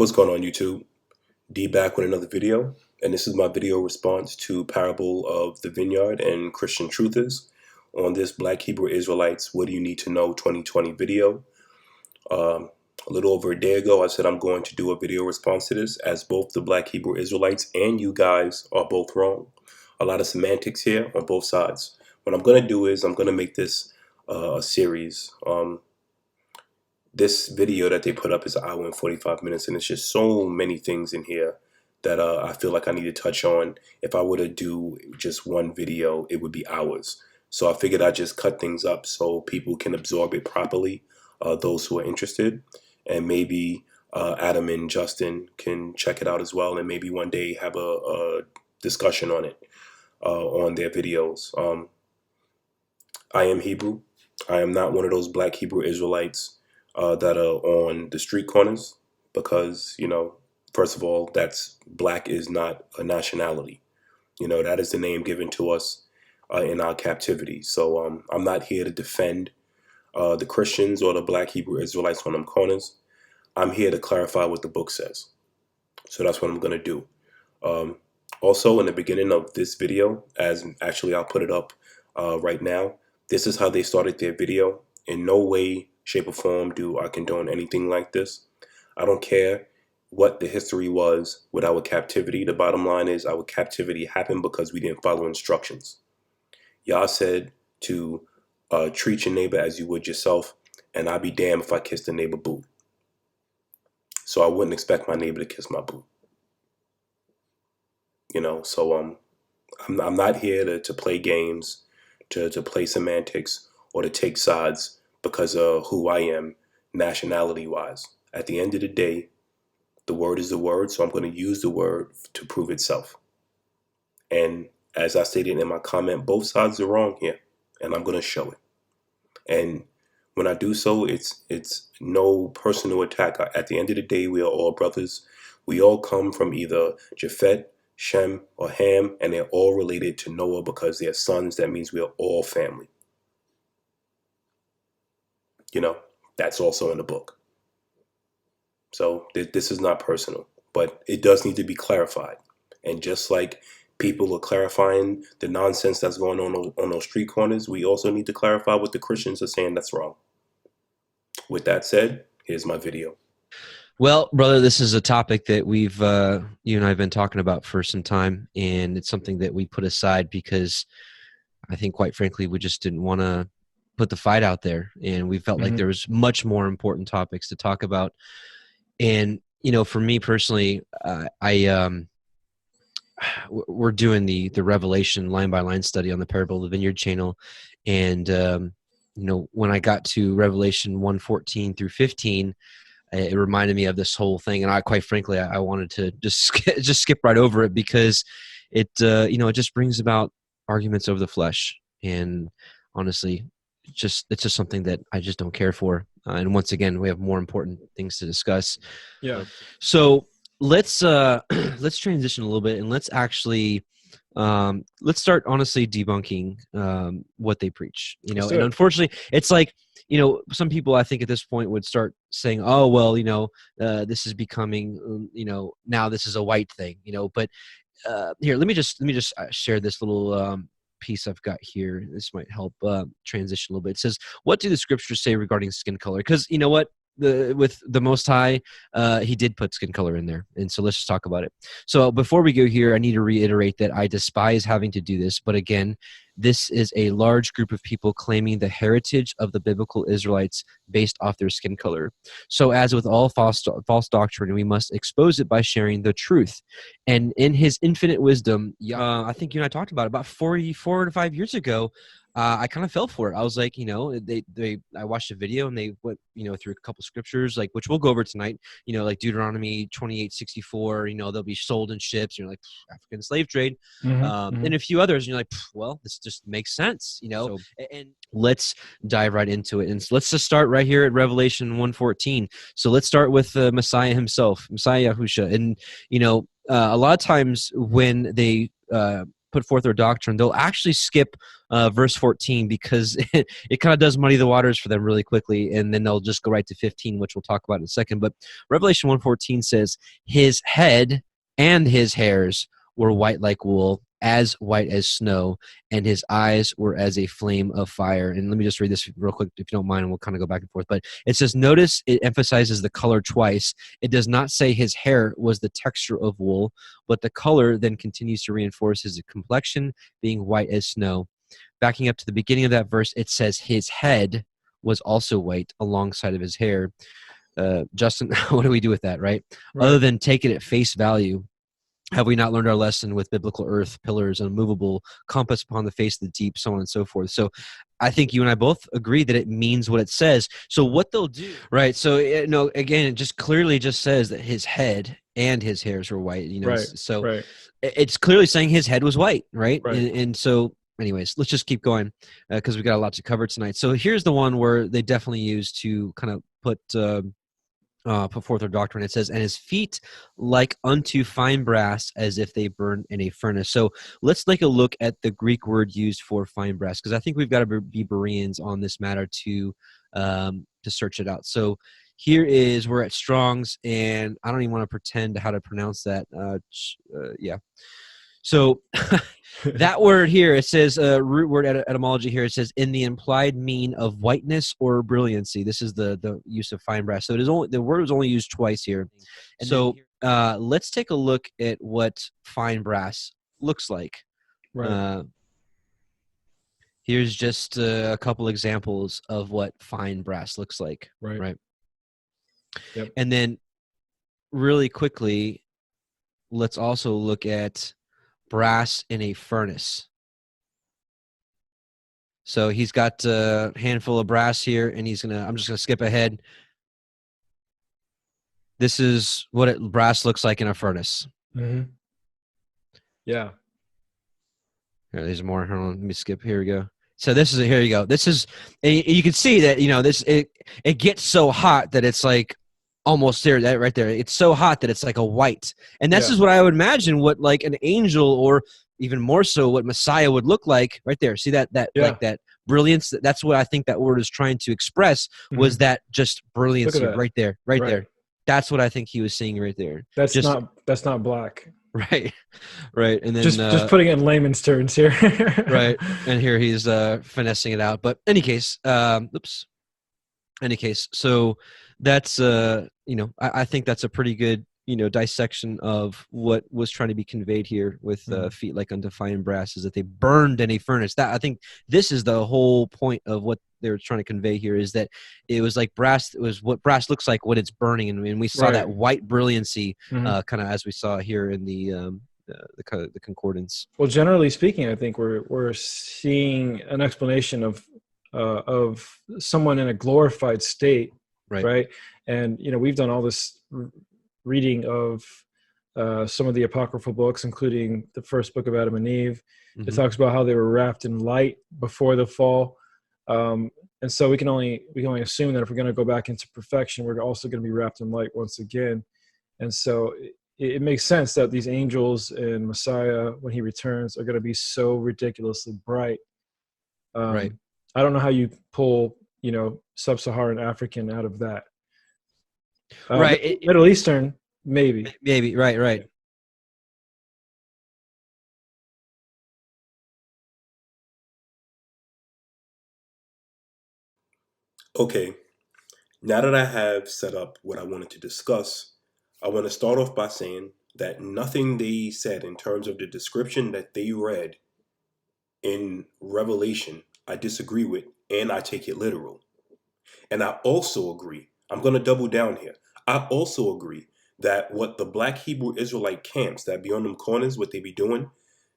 What's going on, YouTube? D back with another video, and this is my video response to Parable of the Vineyard and Christian Truthers on this Black Hebrew Israelites What Do You Need to Know 2020 video. A little over a day ago, I said I'm going to do a video response to this, as both the Black Hebrew Israelites and you guys are both wrong. A lot of semantics here on both sides. What I'm going to do is I'm going to make this a series. This video that they put up is an hour and 45 minutes, and it's just so many things in here that I feel like I need to touch on. If I were to do just one video, it would be hours. So I figured I'd just cut things up so people can absorb it properly, those who are interested. And maybe Adam and Justin can check it out as well, and maybe one day have a discussion on it on their videos. I am Hebrew. I am not one of those Black Hebrew Israelites that are on the street corners, because, first of all, black is not a nationality. That is the name given to us in our captivity. So I'm not here to defend the Christians or the Black Hebrew Israelites on them corners. I'm here to clarify what the book says. So that's what I'm going to do. Also, in the beginning of this video, I'll put it up right now, this is how they started their video. In no way, shape, or form do I condone anything like this. I don't care what the history was with our captivity. The bottom line is our captivity happened because we didn't follow instructions. Yah said to treat your neighbor as you would yourself, and I'd be damned if I kissed a neighbor boot. So I wouldn't expect my neighbor to kiss my boot. So I'm not here to play games, to play semantics, or to take sides because of who I am nationality-wise. At the end of the day, the word is the word, so I'm going to use the word to prove itself. And as I stated in my comment, both sides are wrong here, and I'm going to show it. And when I do so, it's no personal attack. At the end of the day, we are all brothers. We all come from either Japhet, Shem, or Ham, and they're all related to Noah because they're sons. That means we are all family. That's also in the book. So this is not personal, but it does need to be clarified. And just like people are clarifying the nonsense that's going on those street corners, we also need to clarify what the Christians are saying that's wrong. With that said, here's my video. Well, brother, this is a topic that we've, you and I have been talking about for some time, and it's something that we put aside because I think, quite frankly, we just didn't want to put the fight out there, and we felt like there was much more important topics to talk about. And for me personally, we're doing the Revelation line by line study on the Parable of the Vineyard channel, and when I got to Revelation 1:14 through 15, it reminded me of this whole thing, and quite frankly, I wanted to just skip right over it because it just brings about arguments over the flesh, and honestly, it's just something that I just don't care for. And once again, we have more important things to discuss. Yeah. So let's transition a little bit, and let's actually let's start honestly debunking what they preach. And unfortunately, it's like some people I think at this point would start saying, "Oh well, this is becoming now this is a white thing." But here, let me just share this little piece I've got here. This might help transition a little bit. It says, "What do the scriptures say regarding skin color?" Because you know what, with the Most High, he did put skin color in there, and so let's just talk about it. So before we go here, I need to reiterate that I despise having to do this, but again, this is a large group of people claiming the heritage of the biblical Israelites based off their skin color. So as with all false doctrine, we must expose it by sharing the truth. And in his infinite wisdom, I think you and I talked about it about 4 to 5 years ago, I kind of fell for it. I was like, I watched a video and they went, through a couple scriptures, like, which we'll go over tonight, like Deuteronomy 28:64, they'll be sold in ships, like African slave trade, and a few others. And you're like, well, this just makes sense, So, and let's dive right into it. And so let's just start right here at Revelation 1:14. So let's start with Messiah himself, Messiah Yahusha. And, a lot of times when they put forth their doctrine, they'll actually skip verse 14 because it kind of does muddy the waters for them really quickly, and then they'll just go right to 15, which we'll talk about in a second. But Revelation 1:14 says, his head and his hairs were white like wool, as white as snow, and his eyes were as a flame of fire. And let me just read this real quick, if you don't mind, and we'll kind of go back and forth. But it says, notice it emphasizes the color twice. It does not say his hair was the texture of wool, but the color then continues to reinforce his complexion being white as snow. Backing up to the beginning of that verse, it says his head was also white alongside of his hair. Justin, what do we do with that, right? Other than take it at face value, have we not learned our lesson with biblical earth, pillars, unmovable, compass upon the face of the deep, so on and so forth? So I think you and I both agree that it means what it says. So what they'll do, right? So, again, it just clearly just says that his head and his hairs were white, so it's clearly saying his head was white, right? And so anyways, let's just keep going because we've got a lot to cover tonight. So here's the one where they definitely use to kind of put forth their doctrine. It says, and his feet like unto fine brass, as if they burn in a furnace. So let's take a look at the Greek word used for fine brass, because I think we've got to be Bereans on this matter to search it out. So here is, we're at Strong's, and I don't even want to pretend how to pronounce that. Yeah. So that word here, it says, root word etymology here, it says, in the implied mean of whiteness or brilliancy. This is the use of fine brass. So it is only, the word was only used twice here. And so let's take a look at what fine brass looks like. Here's just a couple examples of what fine brass looks like. Right. Yep. And then really quickly, let's also look at brass in a furnace. So he's got a handful of brass here, and I'm just gonna skip ahead. This is what brass looks like in a furnace. Mm-hmm. Yeah. Here, there's more. Hold on, let me skip. Here we go. So here you go. This is, you can see that, it gets so hot that it's like almost there, that right there. It's so hot that it's like a white. And this is what I would imagine what like an angel, or even more so what Messiah would look like right there. See that like that brilliance. That's what I think that word is trying to express, was that just brilliancy right there, right there. That's what I think he was seeing right there. That's not black. Right. And then just putting it in layman's terms here. Right. And here he's finessing it out. But any case, so that's I think that's a pretty good dissection of what was trying to be conveyed here with feet like unto fine brass, is that they burned in a furnace. That, I think, this is the whole point of what they were trying to convey here, is that it was like brass. It was what brass looks like when it's burning, and we saw that white brilliancy kind of as we saw here in the concordance. Well, generally speaking, I think we're seeing an explanation of someone in a glorified state, right? And we've done all this reading of some of the apocryphal books, including the first book of Adam and Eve. It talks about how they were wrapped in light before the fall, and so we can only assume that if we're going to go back into perfection, we're also going to be wrapped in light once again. And so it makes sense that these angels and Messiah, when he returns, are going to be so ridiculously bright. Right. I don't know how you pull, sub-Saharan African out of that. Right. Middle Eastern, maybe. Maybe. Right. Okay. Now that I have set up what I wanted to discuss, I want to start off by saying that nothing they said in terms of the description that they read in Revelation, I disagree with, and I take it literal. And I also agree, I'm going to double down here. I also agree that what the Black Hebrew Israelite camps that be on them corners, what they be doing,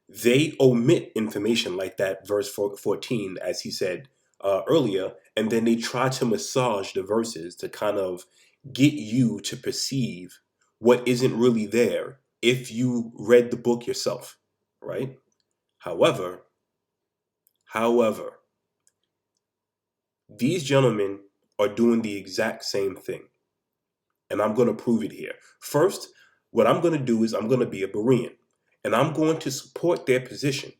they omit information like that verse 14, as he said earlier, and then they try to massage the verses to kind of get you to perceive what isn't really there if you read the book yourself, right? However, these gentlemen are doing the exact same thing. And I'm going to prove it here. First, what I'm going to do is I'm going to be a Berean. and I'm going to support their position.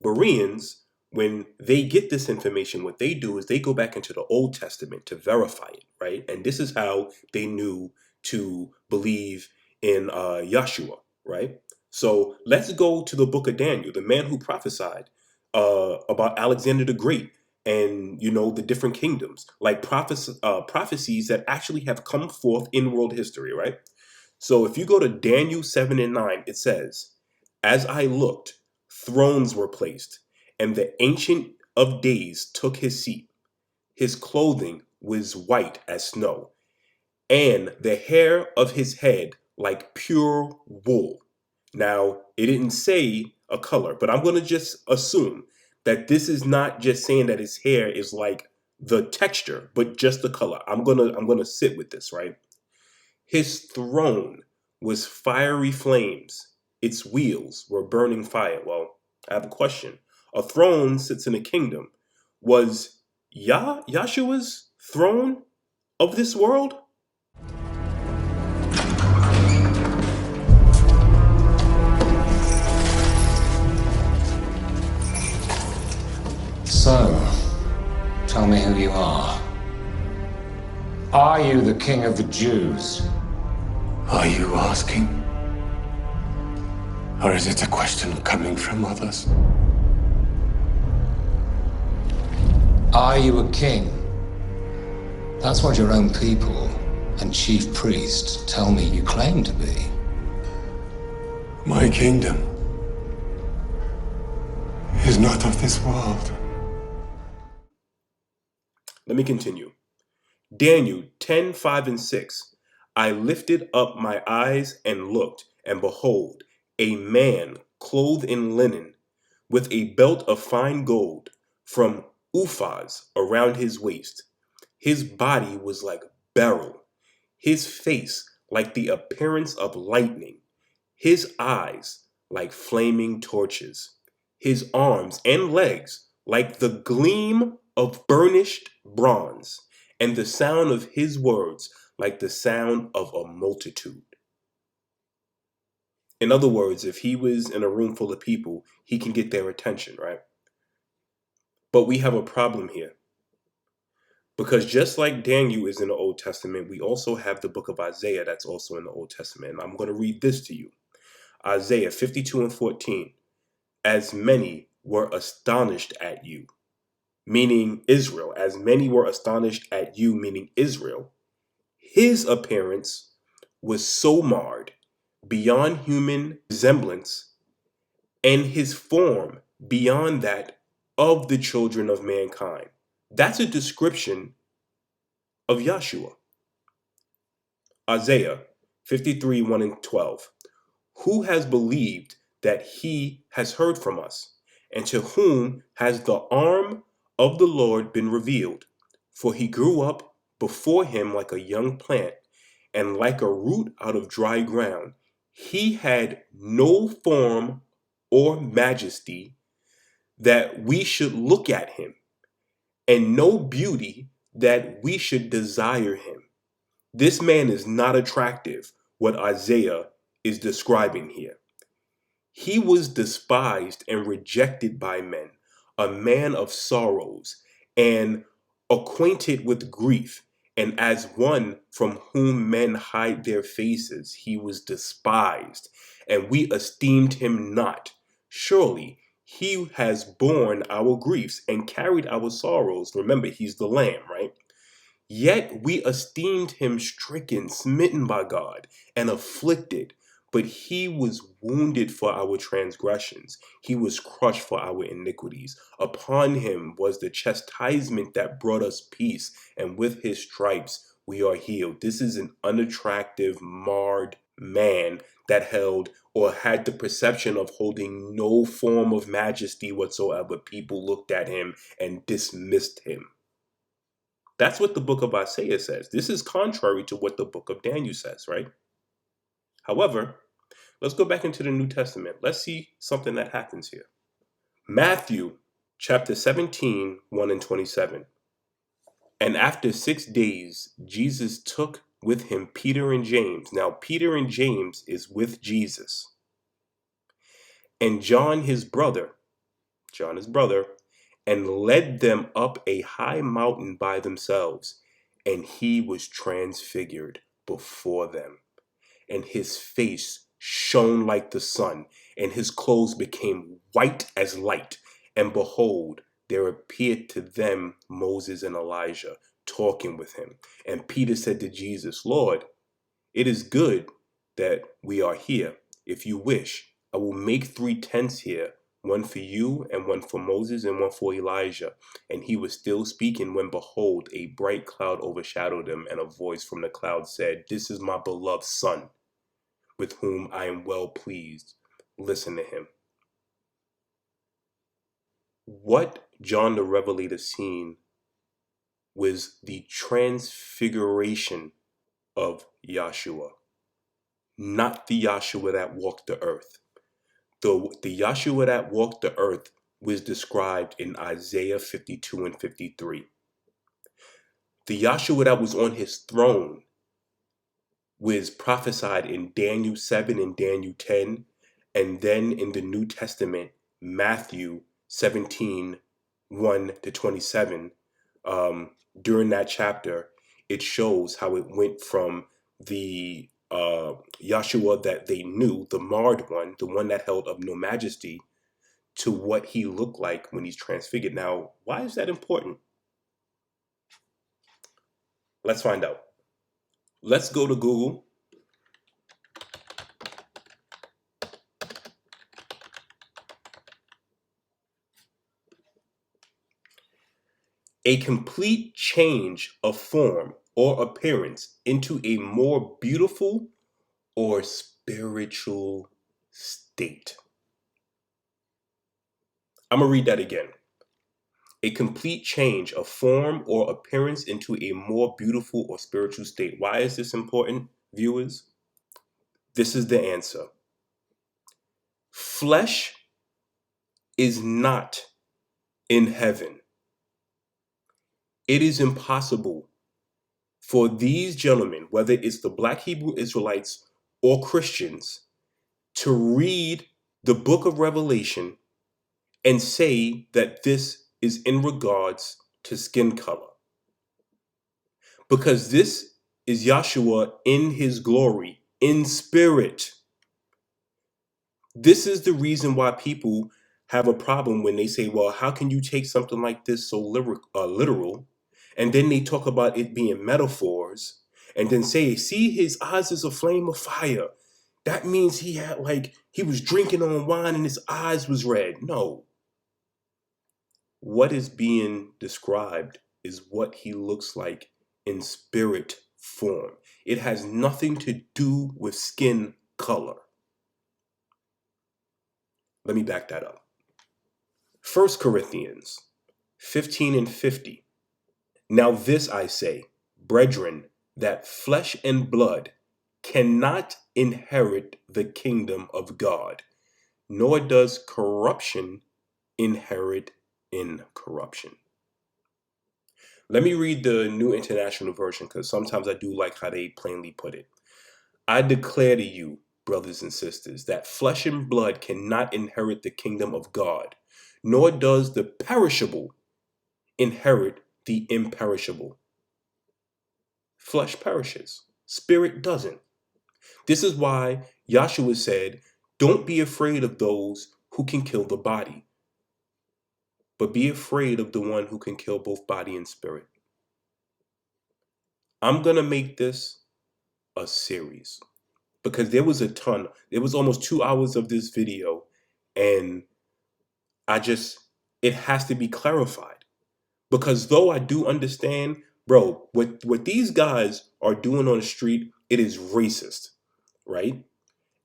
Bereans, when they get this information, what they do is they go back into the Old Testament to verify it, right? And this is how they knew to believe in Yahshua, right? So let's go to the book of Daniel, the man who prophesied about Alexander the Great and, the different kingdoms, like prophecies that actually have come forth in world history, right? So if you go to Daniel 7 and 9, it says, "As I looked, thrones were placed, and the Ancient of Days took his seat. His clothing was white as snow, and the hair of his head like pure wool." Now, it didn't say a color, but I'm going to just assume that this is not just saying that his hair is like the texture, but just the color. I'm going to sit with this, right? His throne was fiery flames. Its wheels were burning fire. Well, I have a question. A throne sits in a kingdom. Was Yahshua's throne of this world? So, tell me who you are. Are you the king of the Jews? Are you asking? Or is it a question coming from others? Are you a king? That's what your own people and chief priests tell me you claim to be. My kingdom is not of this world. Let me continue. Daniel 10, 5 and 6. "I lifted up my eyes and looked, and behold, a man clothed in linen, with a belt of fine gold from Uphaz around his waist. His body was like beryl, his face like the appearance of lightning, his eyes like flaming torches, his arms and legs like the gleam of burnished bronze, and the sound of his words like the sound of a multitude." In other words, if he was in a room full of people, he can get their attention, right? But we have a problem here. Because just like Daniel is in the Old Testament, we also have the book of Isaiah that's also in the Old Testament. And I'm going to read this to you. Isaiah 52 and 14. "As many were astonished at you," meaning Israel. "As many were astonished at you," meaning Israel. "His appearance was so marred beyond human resemblance, and his form beyond that of the children of mankind." That's a description of Yahshua. Isaiah 53, 1 and 12. "Who has believed that he has heard from us? And to whom has the arm of the Lord been revealed? For he grew up before him like a young plant, and like a root out of dry ground. He had no form or majesty that we should look at him, and no beauty that we should desire him." This man is not attractive, what Isaiah is describing here. He was despised and rejected by men, a man of sorrows and acquainted with grief, and as one from whom men hide their faces, he was despised, and we esteemed him not. Surely he has borne our griefs and carried our sorrows. Remember, he's the Lamb, right? Yet we esteemed him stricken, smitten by God, and afflicted. But he was wounded for our transgressions. He was crushed for our iniquities. Upon him was the chastisement that brought us peace, and with his stripes we are healed. This is an unattractive, marred man that held or had the perception of holding no form of majesty whatsoever. People looked at him and dismissed him. That's what the book of Isaiah says. This is contrary to what the book of Daniel says, right? However, let's go back into the New Testament. Let's see something that happens here. Matthew chapter 17, 1 and 27. "And after 6 days, Jesus took with him Peter and James." Now, Peter and James is with Jesus. and John his brother, and led them up a high mountain by themselves, and he was transfigured before them, and his face shone like the sun, and his clothes became white as light. And behold, there appeared to them Moses and Elijah talking with him. And Peter said to Jesus, Lord, it is good that we are here. If you wish, I will make 3 tents here, one for you, and one for Moses, and one for Elijah. And he was still speaking when, behold, a bright cloud overshadowed him, and a voice from the cloud said, This is my beloved Son, with whom I am well pleased. Listen to him. What John the Revelator seen was the transfiguration of Yahshua, not the Yahshua that walked the earth. The Yahshua that walked the earth was described in Isaiah 52 and 53. The Yahshua that was on his throne was prophesied in Daniel 7 and Daniel 10, and then in the New Testament, Matthew 17, 1 to 27. During that chapter, it shows how it went from the Yahshua that they knew, the marred one, the one that held up no majesty, to what he looked like when he's transfigured. Now, why is that important? Let's find out. Let's go to Google. A complete change of form or appearance into a more beautiful or spiritual state. I'm going to read that again. A complete change of form or appearance into a more beautiful or spiritual state. Why is this important, viewers? This is the answer. Flesh is not in heaven. It is impossible for these gentlemen, whether it's the Black Hebrew Israelites or Christians, to read the book of Revelation and say that this is in regards to skin color. Because this is Yahshua in his glory, in spirit. This is the reason why people have a problem when they say, well, how can you take something like this so literal? And then they talk about it being metaphors, and then say, see, his eyes is a flame of fire. That means he was drinking on wine and his eyes was red. No. What is being described is what he looks like in spirit form. It has nothing to do with skin color. Let me back that up. 1 Corinthians 15 and 50. Now this I say, brethren, that flesh and blood cannot inherit the kingdom of God, nor does corruption inherit incorruption. Let me read the New International Version, because sometimes I do like how they plainly put it. I declare to you, brothers and sisters, that flesh and blood cannot inherit the kingdom of God, nor does the perishable inherit the imperishable. Flesh perishes, spirit doesn't. This is why Yahshua said, don't be afraid of those who can kill the body, but be afraid of the one who can kill both body and spirit. I'm going to make this a series because there was almost 2 hours of this video, and it has to be clarified. Because though I do understand, bro, what these guys are doing on the street, it is racist, right?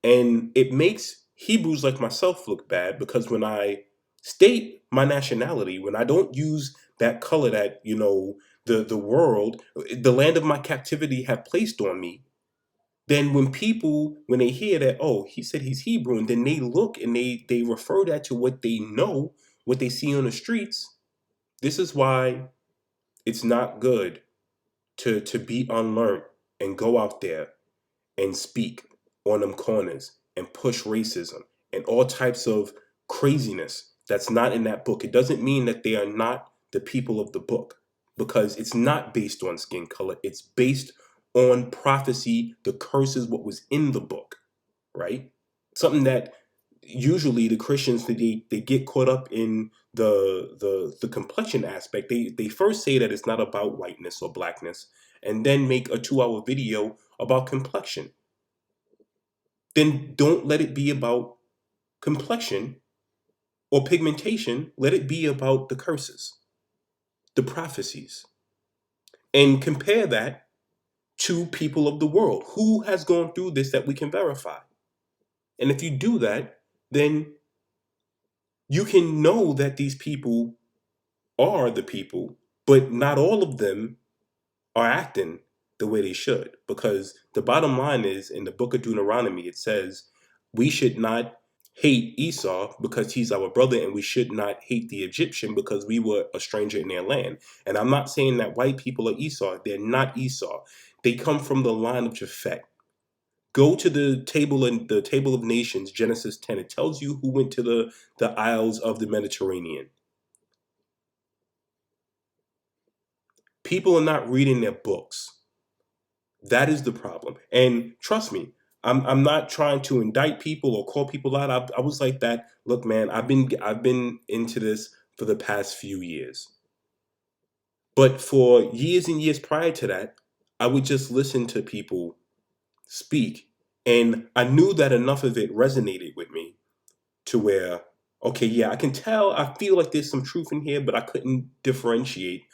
And it makes Hebrews like myself look bad, because when I state my nationality, when I don't use that color that, the world, the land of my captivity have placed on me, then when they hear that, oh, he said he's Hebrew, and then they look and they refer that to what they know, what they see on the streets. This is why it's not good to be unlearned and go out there and speak on them corners and push racism and all types of craziness that's not in that book. It doesn't mean that they are not the people of the book, because it's not based on skin color. It's based on prophecy. The curse is what was in the book, right? Something that usually the Christians, they get caught up in the complexion aspect. They first say that it's not about whiteness or blackness, and then make a 2-hour video about complexion. Then don't let it be about complexion or pigmentation. Let it be about the curses, the prophecies, and compare that to people of the world who has gone through this that we can verify. And if you do that, then you can know that these people are the people, but not all of them are acting the way they should. Because the bottom line is, in the book of Deuteronomy, it says we should not hate Esau because he's our brother, and we should not hate the Egyptian because we were a stranger in their land. And I'm not saying that white people are Esau. They're not Esau. They come from the line of Japhet. Go to the table of nations, Genesis 10. It tells you who went to the isles of the Mediterranean. People are not reading their books. That is the problem. And trust me, I'm not trying to indict people or call people out. I was like that. Look, man, I've been into this for the past few years. But for years and years prior to that, I would just listen to people speak, and I knew that enough of it resonated with me to where, okay, yeah, I can tell, I feel like there's some truth in here, but I couldn't differentiate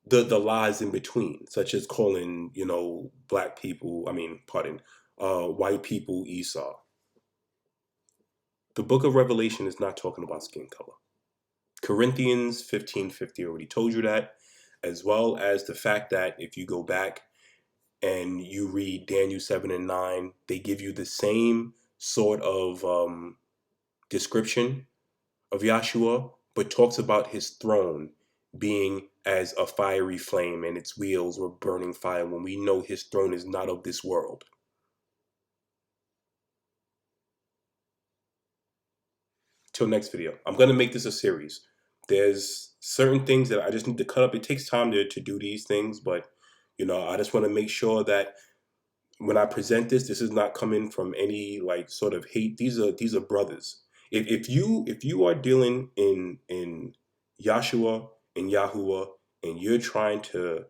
the lies in between, such as calling, white people Esau. The book of Revelation is not talking about skin color. Corinthians 15:50 already told you that, as well as the fact that if you go back and you read Daniel 7 and 9, they give you the same sort of description of Yahshua, but talks about his throne being as a fiery flame and its wheels were burning fire, when we know his throne is not of this world. Till next video. I'm going to make this a series. There's certain things that I just need to cut up. It takes time to do these things, but I just want to make sure that when I present this is not coming from any sort of hate. These are brothers. If you are dealing in Yahshua and Yahuwah, and you're trying to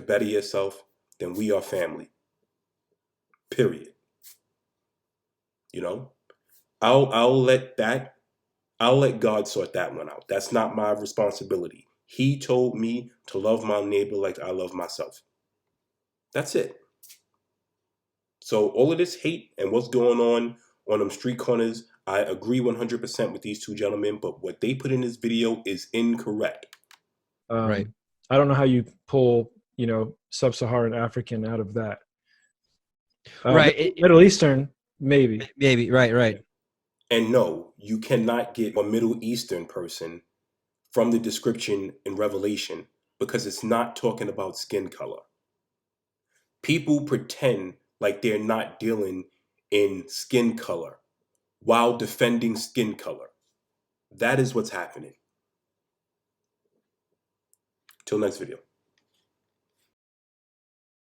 better yourself, then we are family. Period. I'll let God sort that one out. That's not my responsibility. He told me to love my neighbor like I love myself. That's it. So all of this hate and what's going on them street corners, I agree 100% with these two gentlemen, but what they put in this video is incorrect. Right. I don't know how you pull, sub-Saharan African out of that. Right. Middle Eastern, maybe. Maybe. Right. And no, you cannot get a Middle Eastern person from the description in Revelation, because it's not talking about skin color. People pretend like they're not dealing in skin color while defending skin color. That is what's happening. Till next video.